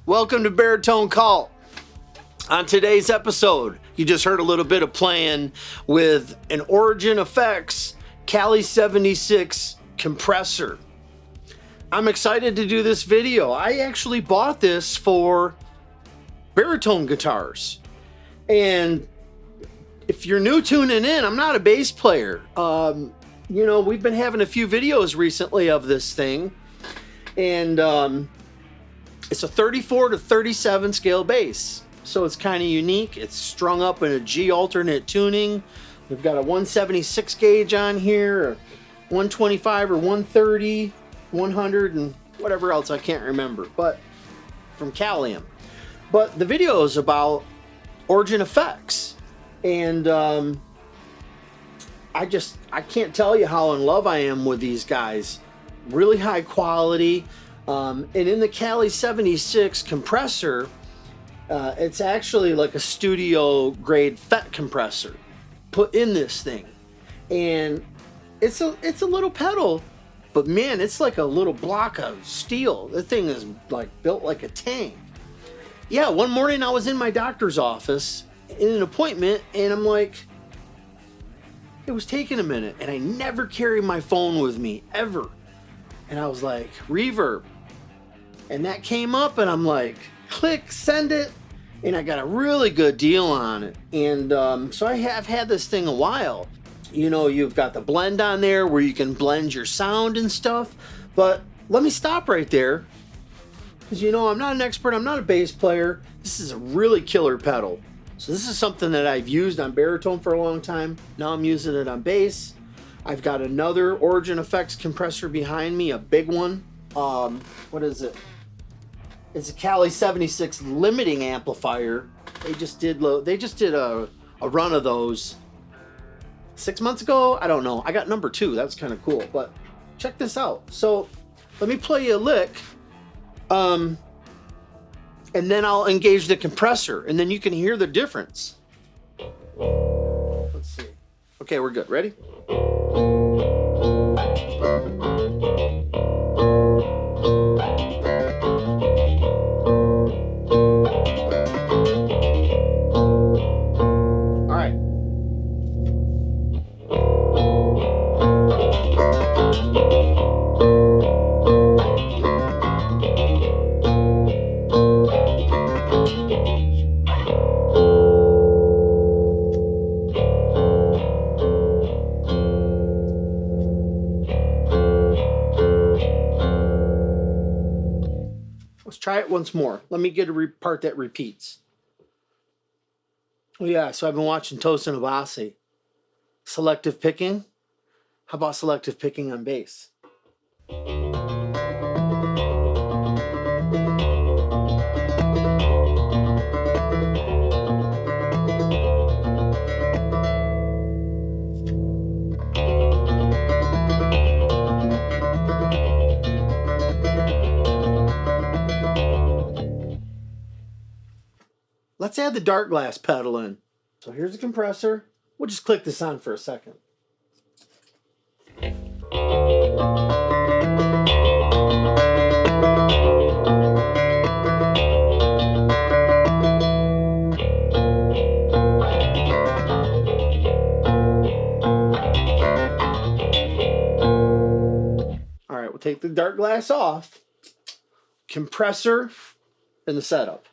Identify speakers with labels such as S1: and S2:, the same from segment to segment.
S1: Welcome to Baritone Cult. On today's episode, you just heard a little bit of playing with an Origin Effects Cali76 compressor. I'm excited to do this video. I actually bought this for baritone guitars. And if you're new tuning in, I'm not a bass player. We've been having a few videos recently of this thing. And it's a 34 to 37 scale bass. So it's kind of unique. It's strung up in a G alternate tuning. We've got a 176 gauge on here, a 125 or 130, 100 and whatever else I can't remember, but from Calium. But the video is about Origin Effects. And I can't tell you how in love I am with these guys. Really high quality. And in the Cali76 compressor, it's actually like a studio grade FET compressor put in this thing. And it's a little pedal, but man, it's like a little block of steel. The thing is like built like a tank. Yeah, one morning I was in my doctor's office in an appointment, and I'm like, it was taking a minute, and I never carry my phone with me ever. And I was like, reverb. And that came up, and I'm like, click, send it. And I got a really good deal on it. And so I have had this thing a while. You know, you've got the blend on there where you can blend your sound and stuff. But let me stop right there. Because, I'm not an expert. I'm not a bass player. This is a really killer pedal. So this is something that I've used on baritone for a long time. Now I'm using it on bass. I've got another Origin Effects compressor behind me, a big one. What is it? It's a Cali76 limiting amplifier. They just did a run of those 6 months ago. I don't know. I got number 2. That's kind of cool. But check this out. So let me play you a lick. And then I'll engage the compressor, and then you can hear the difference. Let's see. Okay, we're good. Ready? Let's try it once more. Let me get a part that repeats. Oh yeah, so I've been watching Tosin Abasi. Selective picking. How about selective picking on bass? Let's add the dark glass pedal in. So here's the compressor. We'll just click this on for a second. All right, we'll take the dark glass off. Compressor and the setup.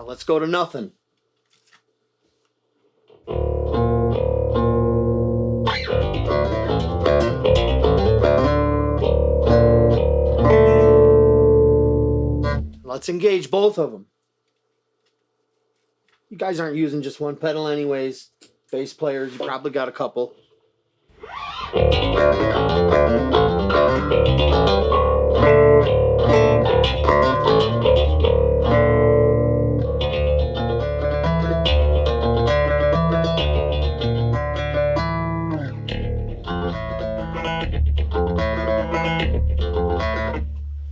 S1: Let's go to nothing. Let's engage both of them. You guys aren't using just one pedal anyways. Bass players, you probably got a couple.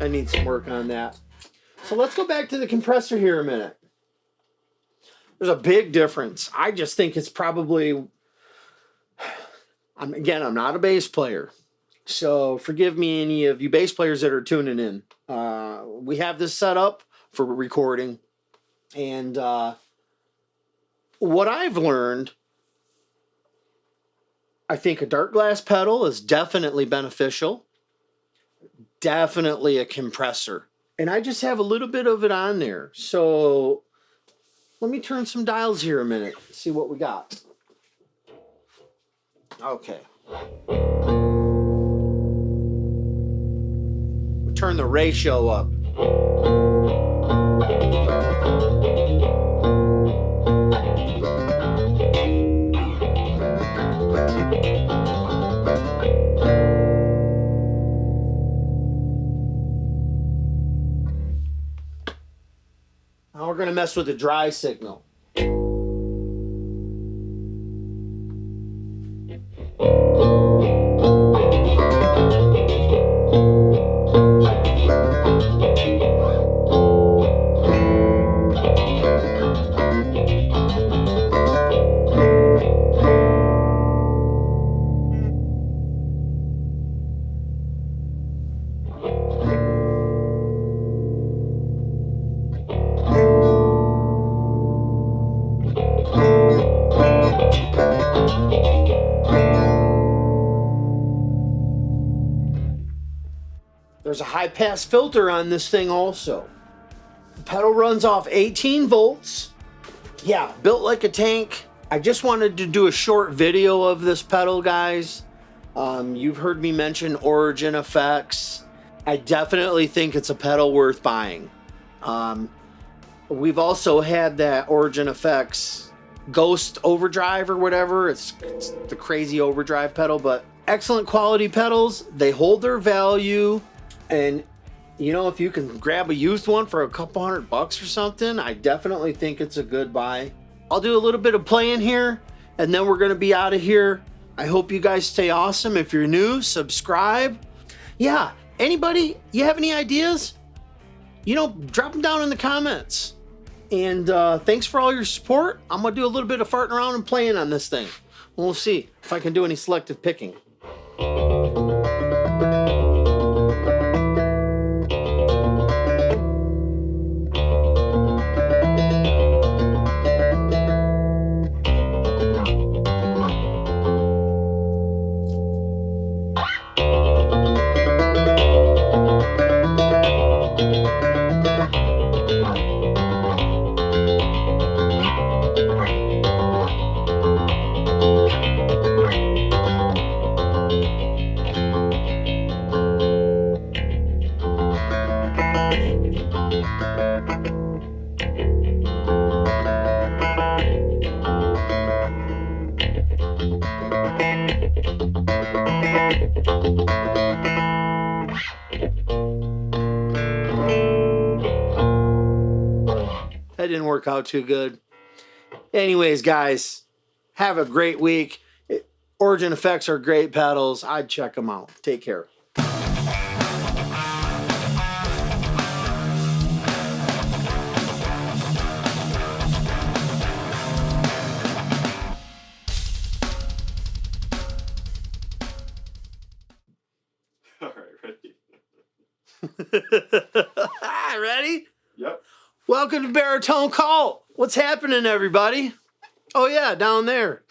S1: I need some work on that. So let's go back to the compressor here a minute. There's a big difference. I just think it's probably, I'm not a bass player. So forgive me, any of you bass players that are tuning in. We have this set up for recording. And what I've learned, I think a dark glass pedal is definitely beneficial. Definitely a compressor. And I just have a little bit of it on there. So let me turn some dials here a minute. See what we got. Okay. Turn the ratio up. Now we're going to mess with the dry signal. There's a high pass filter on this thing also. The pedal runs off 18 volts. Yeah, built like a tank. I just wanted to do a short video of this pedal, guys. You've heard me mention Origin Effects. I definitely think it's a pedal worth buying. We've also had that Origin Effects Ghost Overdrive or whatever. It's the crazy overdrive pedal, but excellent quality pedals. They hold their value. And, you know, if you can grab a used one for a couple $100 or something, I definitely think it's a good buy. I'll do a little bit of playing here, and then we're going to be out of here. I hope you guys stay awesome. If you're new, subscribe. Yeah, anybody, you have any ideas? You know, drop them down in the comments. And thanks for all your support. I'm going to do a little bit of farting around and playing on this thing. We'll see if I can do any selective picking. That didn't work out too good. Anyways, guys, have a great week. Origin Effects are great pedals. I'd check them out. Take care.
S2: All right, ready?
S1: Ready?
S2: Yep.
S1: Welcome to Baritone Cult. What's happening, everybody? Oh, yeah, down there.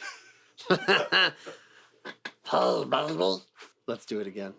S1: Let's do it again.